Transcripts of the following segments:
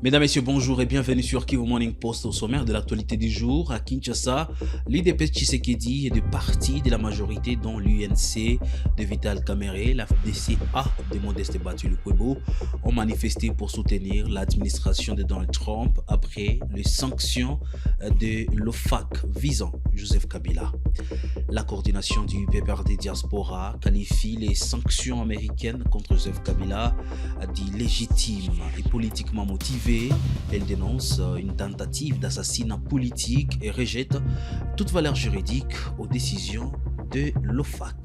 Mesdames, Messieurs, bonjour et bienvenue sur Kivu Morning Post. Au sommaire de l'actualité du jour, à Kinshasa, l'IDP Tshisekedi et des partis de la majorité dont l'UNC de Vital Kamerhe, la FDCA de Modeste Bato Lukwebo ont manifesté pour soutenir l'administration de Donald Trump après les sanctions de l'OFAC visant Joseph Kabila. La coordination du PPRD Diaspora qualifie les sanctions américaines contre Joseph Kabila dit légitimes et politiquement motivées. Elle dénonce une tentative d'assassinat politique et rejette toute valeur juridique aux décisions de l'OFAC.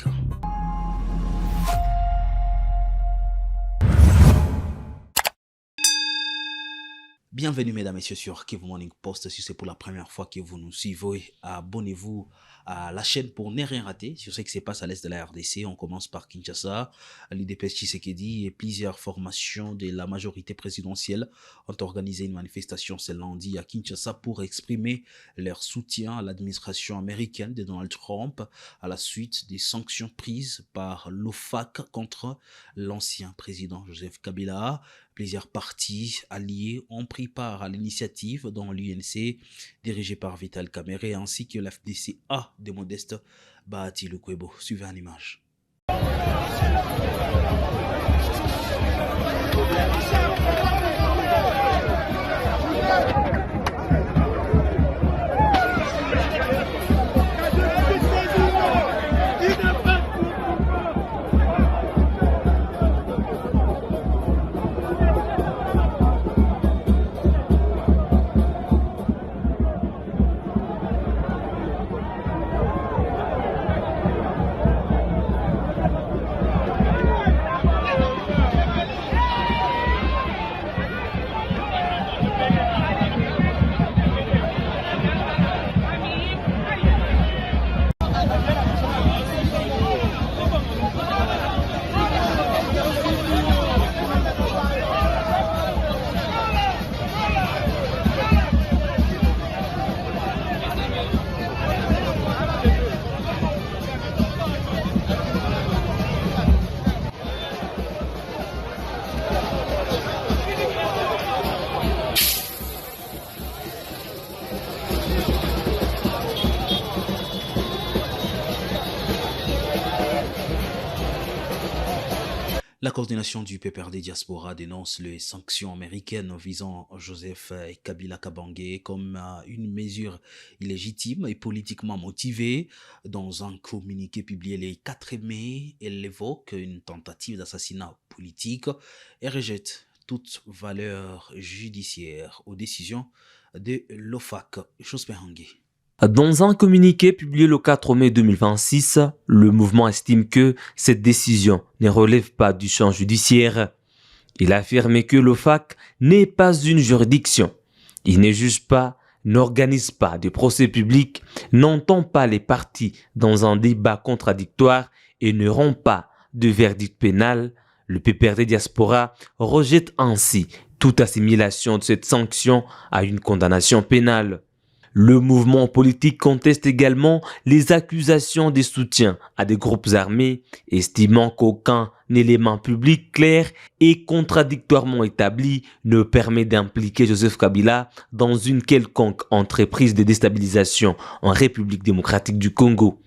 Bienvenue mesdames et messieurs sur Kivu Morning Post. Si c'est pour la première fois que vous nous suivez, abonnez-vous à la chaîne pour ne rien rater sur ce qui se passe à l'est de la RDC. On commence par Kinshasa. L'IDP Tshisekedi et plusieurs formations de la majorité présidentielle ont organisé une manifestation ce lundi à Kinshasa pour exprimer leur soutien à l'administration américaine de Donald Trump à la suite des sanctions prises par l'OFAC contre l'ancien président Joseph Kabila. Plusieurs partis alliés ont pris part à l'initiative dont l'UNC, dirigée par Vital Kamerhe, ainsi que l'FDCA de Modeste Bato Lukwebo. Suivez en image. La coordination du PPRD Diaspora dénonce les sanctions américaines visant Joseph Kabila Kabange comme une mesure illégitime et politiquement motivée. Dans un communiqué publié le 4 mai, elle évoque une tentative d'assassinat politique et rejette toute valeur judiciaire aux décisions de l'OFAC. Dans un communiqué publié le 4 mai 2026, le mouvement estime que cette décision ne relève pas du champ judiciaire. Il a affirmé que l'OFAC n'est pas une juridiction. Il ne juge pas, n'organise pas de procès publics, n'entend pas les parties dans un débat contradictoire et ne rend pas de verdict pénal. Le PPRD Diaspora rejette ainsi toute assimilation de cette sanction à une condamnation pénale. Le mouvement politique conteste également les accusations de soutien à des groupes armés, estimant qu'aucun élément public clair et contradictoirement établi ne permet d'impliquer Joseph Kabila dans une quelconque entreprise de déstabilisation en République démocratique du Congo.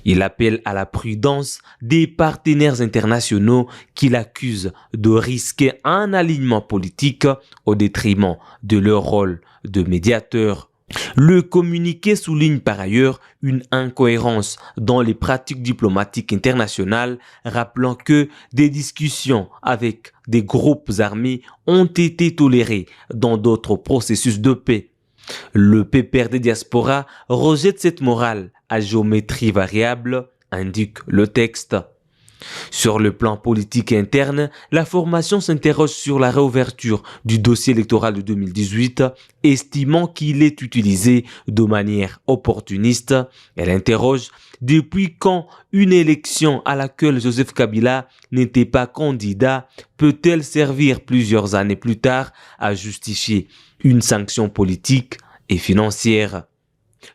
Il appelle à la prudence des partenaires internationaux qu'il accuse de risquer un alignement politique au détriment de leur rôle de médiateur. Le communiqué souligne par ailleurs une incohérence dans les pratiques diplomatiques internationales, rappelant que des discussions avec des groupes armés ont été tolérées dans d'autres processus de paix. Le PPRD Diaspora rejette cette morale à géométrie variable, indique le texte. Sur le plan politique interne, la formation s'interroge sur la réouverture du dossier électoral de 2018, estimant qu'il est utilisé de manière opportuniste. Elle interroge depuis quand une élection à laquelle Joseph Kabila n'était pas candidat peut-elle servir plusieurs années plus tard à justifier une sanction politique et financière.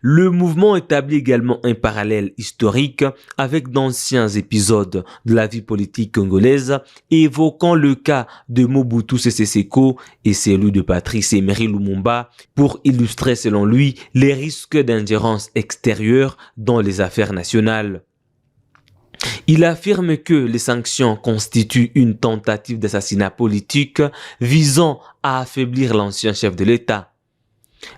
Le mouvement établit également un parallèle historique avec d'anciens épisodes de la vie politique congolaise, évoquant le cas de Mobutu Sese Seko et celui de Patrice Emery Lumumba pour illustrer selon lui les risques d'ingérence extérieure dans les affaires nationales. Il affirme que les sanctions constituent une tentative d'assassinat politique visant à affaiblir l'ancien chef de l'État.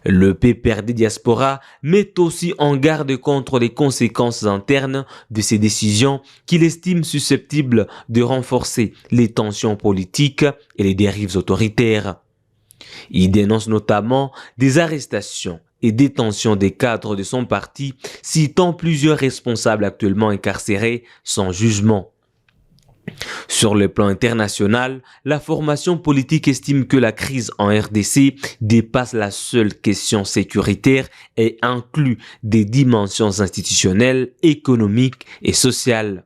Le PPRD Diaspora met aussi en garde contre les conséquences internes de ces décisions qu'il estime susceptibles de renforcer les tensions politiques et les dérives autoritaires. Il dénonce notamment des arrestations et détentions des cadres de son parti, citant plusieurs responsables actuellement incarcérés sans jugement. Sur le plan international, la formation politique estime que la crise en RDC dépasse la seule question sécuritaire et inclut des dimensions institutionnelles, économiques et sociales.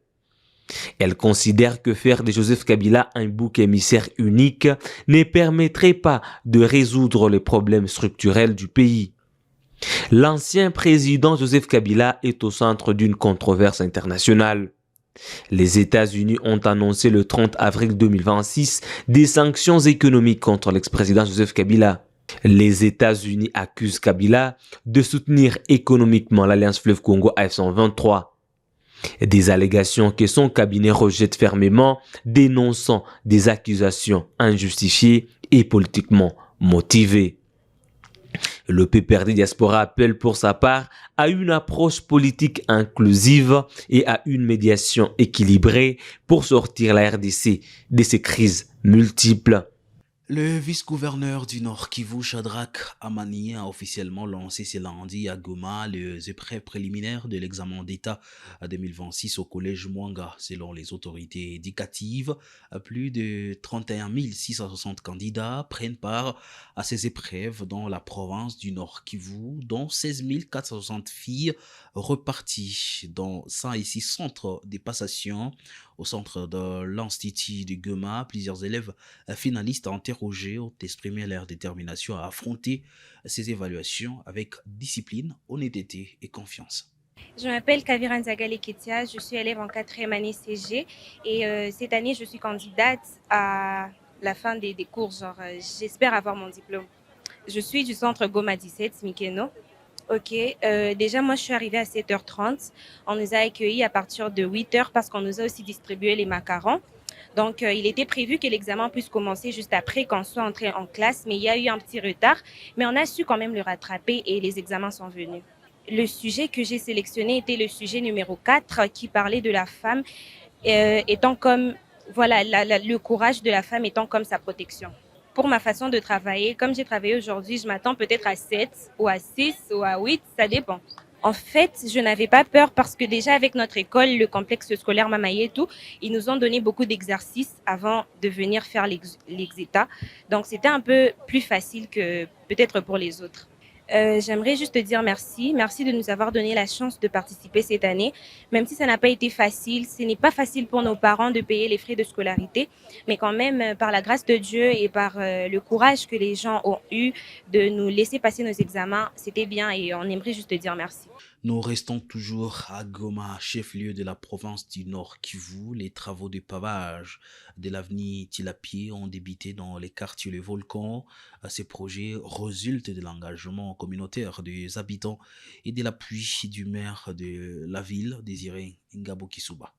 Elle considère que faire de Joseph Kabila un bouc émissaire unique ne permettrait pas de résoudre les problèmes structurels du pays. L'ancien président Joseph Kabila est au centre d'une controverse internationale. Les États-Unis ont annoncé le 30 avril 2026 des sanctions économiques contre l'ex-président Joseph Kabila. Les États-Unis accusent Kabila de soutenir économiquement l'Alliance Fleuve Congo AF123. Des allégations que son cabinet rejette fermement, dénonçant des accusations injustifiées et politiquement motivées. Le PPRD Diaspora appelle pour sa part à une approche politique inclusive et à une médiation équilibrée pour sortir la RDC de ces crises multiples. Le vice-gouverneur du Nord Kivu, Shadrach Amani, a officiellement lancé ce lundi à Goma les épreuves préliminaires de l'examen d'État 2026 au collège Mwanga. Selon les autorités éducatives, plus de 31 660 candidats prennent part à ces épreuves dans la province du Nord Kivu, dont 16 460 filles reparties dans 106 centres de passation. Au centre de l'Institut de Goma, plusieurs élèves finalistes interrogés ont exprimé leur détermination à affronter ces évaluations avec discipline, honnêteté et confiance. Je m'appelle Kavira Nzagale Ketia, je suis élève en 4e année CG et cette année je suis candidate à la fin des cours, j'espère avoir mon diplôme. Je suis du centre Goma 17, Mikeno. Ok, déjà moi je suis arrivée à 7h30, on nous a accueillis à partir de 8h parce qu'on nous a aussi distribué les macarons. Donc il était prévu que l'examen puisse commencer juste après qu'on soit entré en classe, mais il y a eu un petit retard, mais on a su quand même le rattraper et les examens sont venus. Le sujet que j'ai sélectionné était le sujet numéro 4 qui parlait de la femme étant comme, voilà, le courage de la femme étant comme sa protection. Pour ma façon de travailler, comme j'ai travaillé aujourd'hui, je m'attends peut-être à 7 ou à 6 ou à 8, ça dépend. En fait, je n'avais pas peur parce que déjà avec notre école, le complexe scolaire Mamaye et tout, ils nous ont donné beaucoup d'exercices avant de venir faire l'exéta. Donc c'était un peu plus facile que peut-être pour les autres. J'aimerais juste te dire merci. Merci de nous avoir donné la chance de participer cette année. Même si ça n'a pas été facile, ce n'est pas facile pour nos parents de payer les frais de scolarité. Mais quand même, par la grâce de Dieu et par le courage que les gens ont eu de nous laisser passer nos examens, c'était bien et on aimerait juste te dire merci. Nous restons toujours à Goma, chef-lieu de la province du Nord Kivu. Les travaux de pavage de l'avenue Tilapié ont débuté dans les quartiers Le Volcan. Ces projets résultent de l'engagement communautaire des habitants et de l'appui du maire de la ville, Désiré Ngabo Kisuba.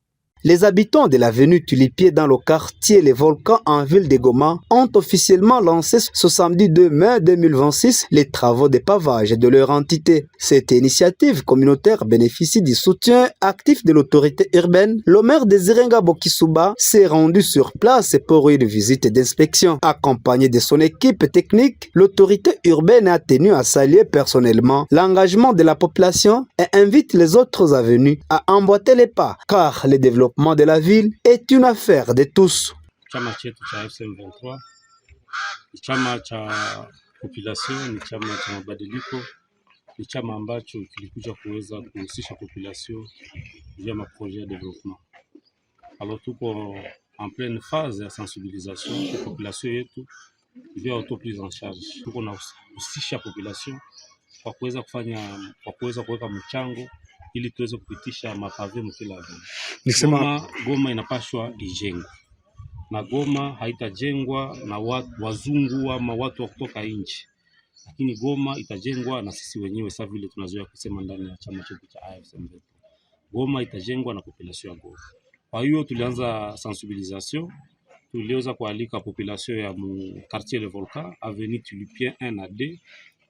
Les habitants de l'avenue Tulipier dans le quartier Les Volcans en ville de Goma ont officiellement lancé ce samedi 2 mai 2026 les travaux de pavage de leur entité. Cette initiative communautaire bénéficie du soutien actif de l'autorité urbaine. Le maire Désiré Ngabo Kisuba s'est rendu sur place pour une visite d'inspection. Accompagné de son équipe technique, l'autorité urbaine a tenu à saluer personnellement l'engagement de la population et invite les autres avenues à emboîter les pas car le développement de la ville est une affaire de tous. Chama chetu cha FM23 ni chama cha population, ni chama cha mabadiliko, ni chama ambacho kilikuja kuweza kuhusisha population via maprojet ya development. Alors tuko en pleine phase ya sensibilisation kwa population yetu via auto prise en charge. Tuko na husisha population kwa kuweza kuweka mchango ili tuweze kupitisha mapave mkila avenue. Goma inapashwa ijengwe, na Goma haitajengwa na wazungu ama watu wa kutoka nchi, lakini Goma itajengwa na sisi wenyewe, sawa vile tunazoea kusema ndani ya chama chetu cha AFC M23. Goma itajengwa na population ya Goma. Kwa hiyo tulianza sensibilisation, tuliweza kualika population ya mu quartier Le Volcan, avenue Tulipien 1 na 2,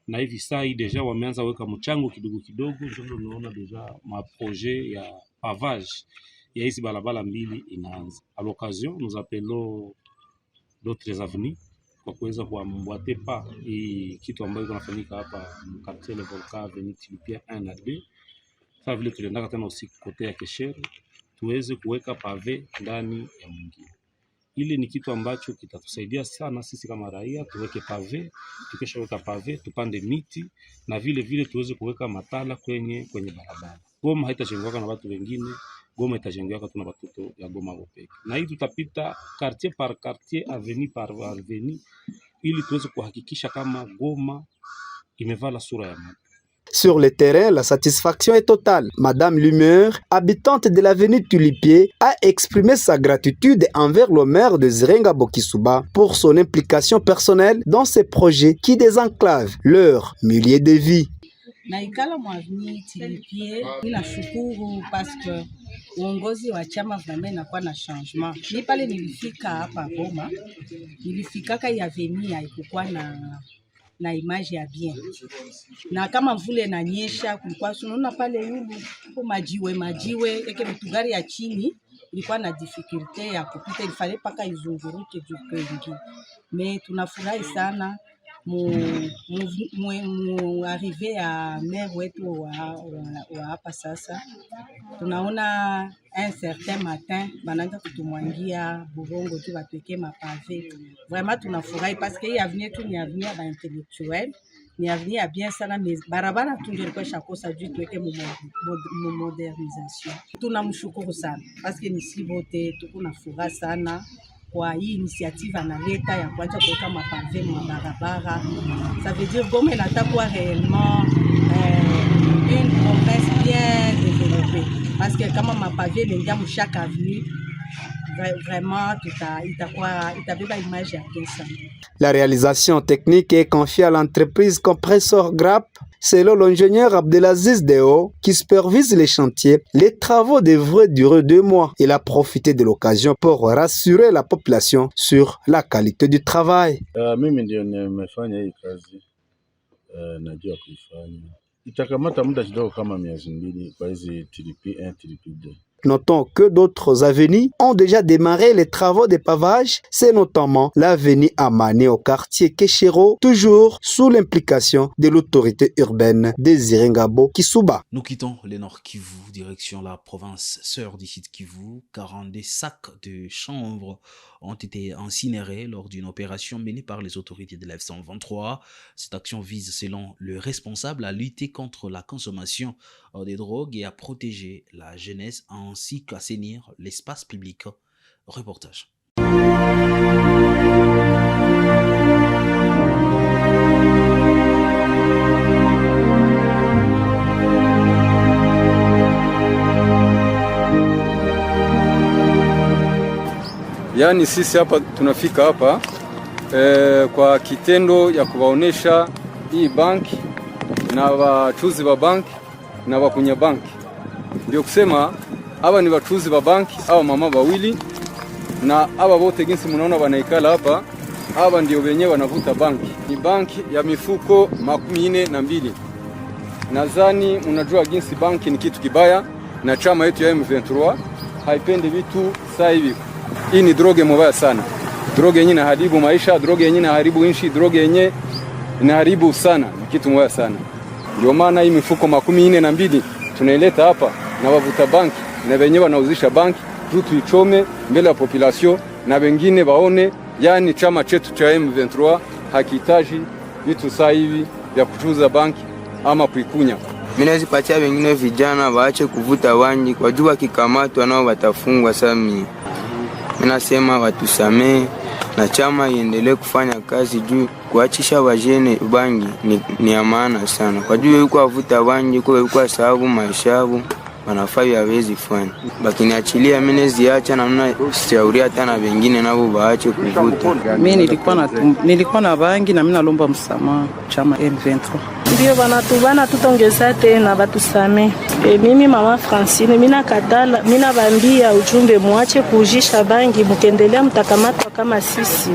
na hivi saa hii deja wameanza weka mchango kidogo kidogo, ndio unaona deja ma projet ya pavage ya hizi barabara mbili inaanza. À l'occasion, nous appelons d'autres avenues kwa kuweza kuambate pa hii kitu ambayo kinafanyika hapa quartier Le Volcan, avenue Tulipien 1 na 2. Sasa vile tuliendaka tena usiku kote ya Kesher, tuweze kuweka pave ndani ya mwingine. Ile ni kitu ambacho kitatusaidia sana sisi kama raia, tuweke pave, tukishaweka pave tupande miti, na vile vile tuweze kuweka matala kwenye barabara. Goma haitajengwa na watu wengine, Goma itajengwa tu na watoto ya Goma wapeke. Na hii tutapita quartier par quartier, avenue par avenue, ili tuweze kuhakikisha kama Goma imevala sura ya mtu. Sur le terrain, la satisfaction est totale. Madame Lumeur, habitante de l'avenue Tulipier, a exprimé sa gratitude envers le maire de Zirengabo Kisuba pour son implication personnelle dans ces projets qui désenclavent leur milieu de vie. Naikala mwaveni Tulipier, ninashukuru parce que uongozi wa chama vraiment inakuwa na changement. Ni pale nilifika hapa Goma, nilifikaka ya avenue haikuwa na image ya bien. Na kama mvule na nyesha kulikuwa tunaona pale yulu kwa majiwe yake mtugari ya chini ilikuwa na difficulty ya kupita, ilifale paka izunguruke jukengi. Me tunafurahi sana mu arrive ya maire wetu wa hapa sasa. Tunaona un certain matin bananga kutumwangia burongo tu batuweke mapave. Vraiment tunafurahi parce que hii avenue tu ni avenue ba intellectuel, ni avenue ya bien sana, mais barabara tungelikuwa shakosa juu tuweke mu modernisation. Tunamshukuru sana parce que nisi bote tukuna furaha sana kwa hii initiative analeta ya kuacha kuweka mapave mu barabara. Ça veut dire Goma inatakuwa réellement une province bien développée. Parce que kama mapave lenga mu chaque avenue, vraiment itabeba image ya pesa. La réalisation technique est confiée à l'entreprise Compressor Grap. Selon l'ingénieur Abdelaziz Deo, qui supervise les chantiers, les travaux devraient durer 2 mois. Il a profité de l'occasion pour rassurer la population sur la qualité du travail. Mimi ndio nimefanya hii kazi, najua kuifanya. Itakamata muda kidogo kama miezi 2 kwa hizi TDP 1, TDP 2. Notons que d'autres avenues ont déjà démarré les travaux de pavage. C'est notamment l'avenue Amane au quartier Keshero, toujours sous l'implication de l'autorité urbaine de Zirengabo Kisuba. Nous quittons le Nord Kivu, direction la province sœur du sud Kivu. 42 sacs de chanvre ont été incinérés lors d'une opération menée par les autorités de l'F-123. Cette action vise, selon le responsable, à lutter contre la consommation des drogues et à protéger la jeunesse ainsi qu'assainir l'espace public. Reportage. Yani sisi hapa tunafika hapa kwa kitendo ya kuwaonesha hii banki na wachuzi wa banki na wakunya banki. Ndio kusema hawa ni wachuzi wa banki, hawa mama wawili na hawa wote jinsi mnaona wanaikala hapa, hawa ndio wenyewe wanavuta banki. Ni banki ya mifuko 42. Nadhani mnajua jinsi banki ni kitu kibaya na chama yetu ya M23 haipendi vitu saa hivi. Hii ni droge mbaya sana. Droge yenyewe inaharibu maisha, droge yenyewe inaharibu nchi, droge yenyewe inaharibu sana, ni kitu mbaya sana. Ndio maana hii mifuko 42 tunaileta hapa na wavuta banki na wenyewe wanauzisha banki, tu ichome mbele ya population na wengine waone, yani chama chetu cha M23 hakitaji vitu saa hivi vya kuchuza banki ama kuikunya. Mimi nazipatia wengine vijana waache kuvuta wangi, kwa jua kikamatwa nao watafungwa. Sasa mimi nasema watusamee na chama iendelee kufanya kazi juu kuachisha wajene bangi ni ya maana sana. Kwa juu yuko avuta bangi kwa yuko sababu maisha yao wanafai hawezi fanya. Bakiniachilia mimi ziacha na mna shauri hata na wengine nao waache kuvuta. Mimi nilikuwa na bangi na mimi nalomba msamaha chama M23. Ndio banatubana tutongeza tena batusame. Mimi mama Francine mimi nakatala, mimi nabambia ujumbe muache kujisha bangi mkendelea mtakamatwa kama sisi.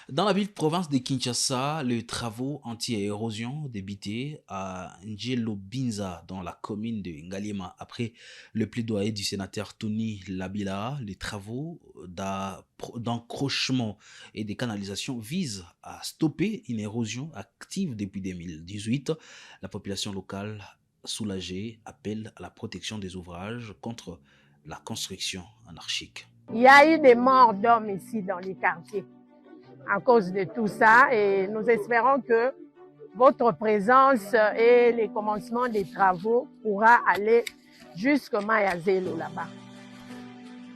Dans la ville-province de Kinshasa, les travaux anti-érosion débutés à Njelobinza, dans la commune de Ngaliema. Après le plaidoyer du sénateur Tony Labila, les travaux d'encrochement et de canalisation visent à stopper une érosion active depuis 2018. La population locale soulagée appelle à la protection des ouvrages contre la construction anarchique. Il y a eu des morts d'hommes ici dans les quartiers à cause de tout ça et nous espérons que votre présence et le commencement des travaux pourra aller jusqu'au Mayazelo là-bas.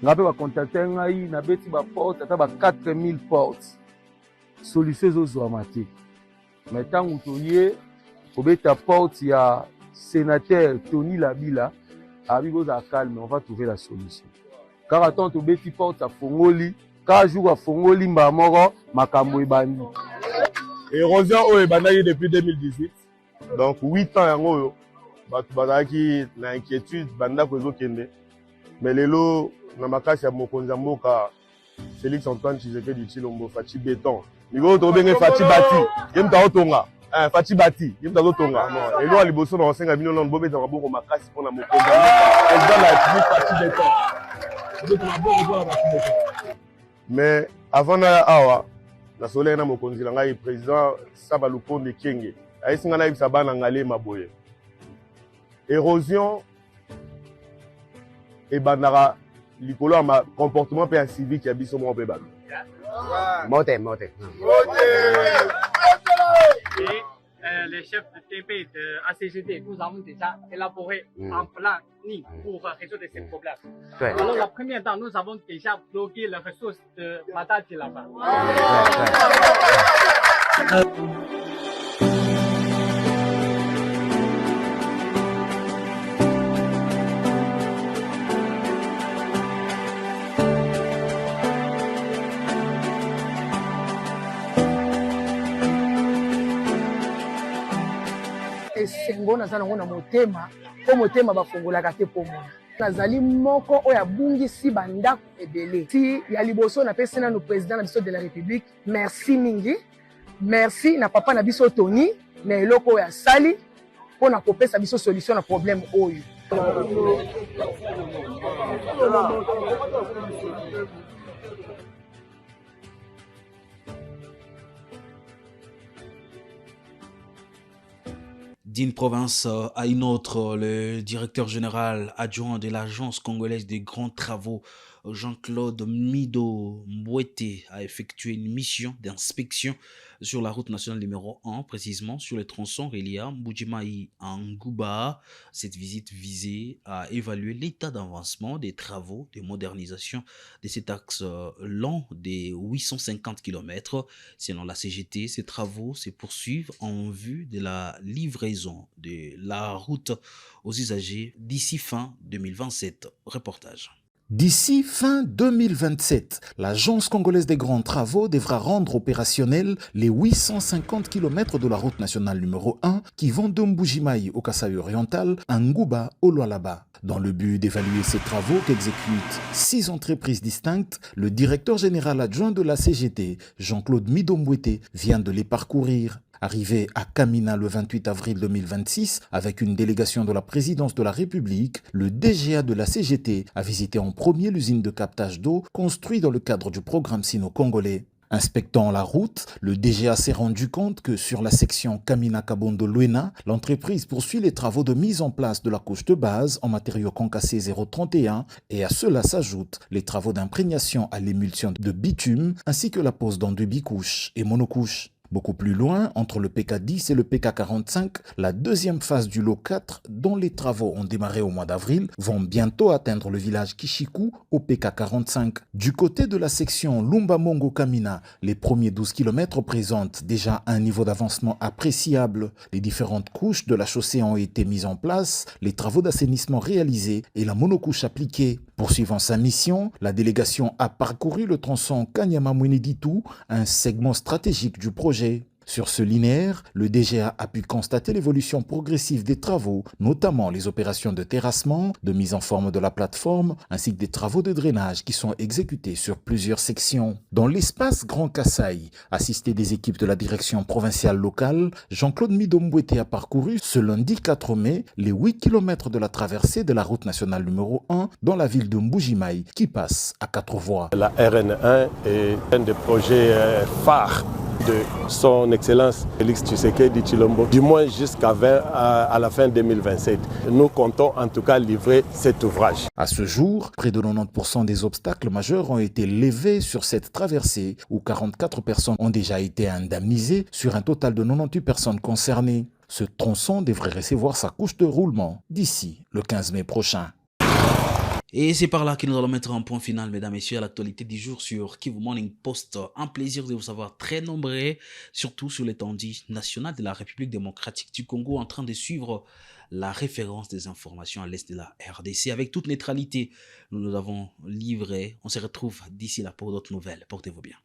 Ngabe ba contacter ngai na beti ba porte ata ba 4000 portes. Solution zo mate. Mais tant utoye obeta porte ya sénateur Tony Labila abigo za calme, on va trouver la solution. Car attends to beti porte à Fongoli. Quand jour à Fongoli Mbamoro, Makambo Ebani. Érosion au Ebanaï depuis 2018. Donc 8 ans en haut, qui na inquiétude, banda kozo kende. Mais lelo na makasi ya mokonza mboka Félix Antoine Tshisekedi Tshilombo Fachi béton. Nigo to benge Fachi bati, yemta otonga. Fachi bati, yemta otonga. Lelo aliboso na senga bino non bobe za maboko makasi pona mokonza mboka. Elle donne la Fachi béton. Donc na bobo Fachi béton. Mais avant na awa na soleil na mokonzi la ngai président Saba Lukonde Kenge aisinga na ibisa bana ngale maboye érosion et bandara likolo ya comportement pe civique ya biso mo pe ba mote les chefs de TP de ACGT, nous avons déjà élaboré un plan pour résoudre ces problèmes. Ouais. Alors, la première temps, nous avons déjà bloqué les ressources de Matadi là-bas. Esengo naza nango na motema po motema bafungolaka te po mona nazali moko oyo abungisi bandako ebele ti ya liboso napesi nanu président na biso de la république merci mingi merci na papa na biso Tony na eloko oyo asali mpo na kopesa biso solution na problème oyo. D'une province à une autre, le directeur général adjoint de l'Agence congolaise des grands travaux, Jean-Claude Mido Mbouete, a effectué une mission d'inspection sur la route nationale numéro 1, précisément sur le tronçon reliant Mbujimayi à Ngouba. Cette visite visait à évaluer l'état d'avancement des travaux de modernisation de cet axe long de 850 km. Selon la CGT, ces travaux se poursuivent en vue de la livraison de la route aux usagers d'ici fin 2027. Reportage. D'ici fin 2027, l'Agence congolaise des grands travaux devra rendre opérationnels les 850 km de la route nationale numéro 1 qui vont de Mbujimayi au Kasaï oriental à Ngouba au Lualaba. Dans le but d'évaluer ces travaux qu'exécutent 6 entreprises distinctes, le directeur général adjoint de la CGT, Jean-Claude Mido Mbouete, vient de les parcourir. Arrivé à Kamina le 28 avril 2026 avec une délégation de la présidence de la République, le DGA de la CGT a visité en premier l'usine de captage d'eau construite dans le cadre du programme sino-congolais. Inspectant la route, le DGA s'est rendu compte que sur la section Kamina-Kabondo-Luena, l'entreprise poursuit les travaux de mise en place de la couche de base en matériaux concassés 031 et à cela s'ajoutent les travaux d'imprégnation à l'émulsion de bitume ainsi que la pose d'enduits bicouches et monocouches. Beaucoup plus loin, entre le PK10 et le PK45, la deuxième phase du lot 4, dont les travaux ont démarré au mois d'avril, vont bientôt atteindre le village Kishiku au PK45. Du côté de la section Lumba-Mongo-Kamina, les premiers 12 km présentent déjà un niveau d'avancement appréciable. Les différentes couches de la chaussée ont été mises en place, les travaux d'assainissement réalisés et la monocouche appliquée. Poursuivant sa mission, la délégation a parcouru le tronçon Kanyama-Mweneditu, un segment stratégique du projet. Sur ce linéaire, le DGA a pu constater l'évolution progressive des travaux, notamment les opérations de terrassement, de mise en forme de la plateforme, ainsi que des travaux de drainage qui sont exécutés sur plusieurs sections. Dans l'espace Grand Kasaï, assisté des équipes de la direction provinciale locale, Jean-Claude Midombouete a parcouru ce lundi 4 mai les 8 km de la traversée de la route nationale numéro 1 dans la ville de Mbujimayi qui passe à 4 voies. La RN1 est un des projets phares de son Excellence Félix Tshisekedi Tshilombo, du moins jusqu'à la fin 2027. Nous comptons en tout cas livrer cet ouvrage. À ce jour, près de 90% des obstacles majeurs ont été levés sur cette traversée où 44 personnes ont déjà été indemnisées sur un total de 98 personnes concernées. Ce tronçon devrait recevoir sa couche de roulement d'ici le 15 mai prochain. Et c'est par là que nous allons mettre un point final, mesdames et messieurs, à l'actualité du jour sur Kivu Morning Post. Un plaisir de vous savoir très nombreux, surtout sur l'étendue nationale de la République démocratique du Congo, en train de suivre la référence des informations à l'est de la RDC. Avec toute neutralité, nous avons livré. On se retrouve d'ici là pour d'autres nouvelles. Portez-vous bien.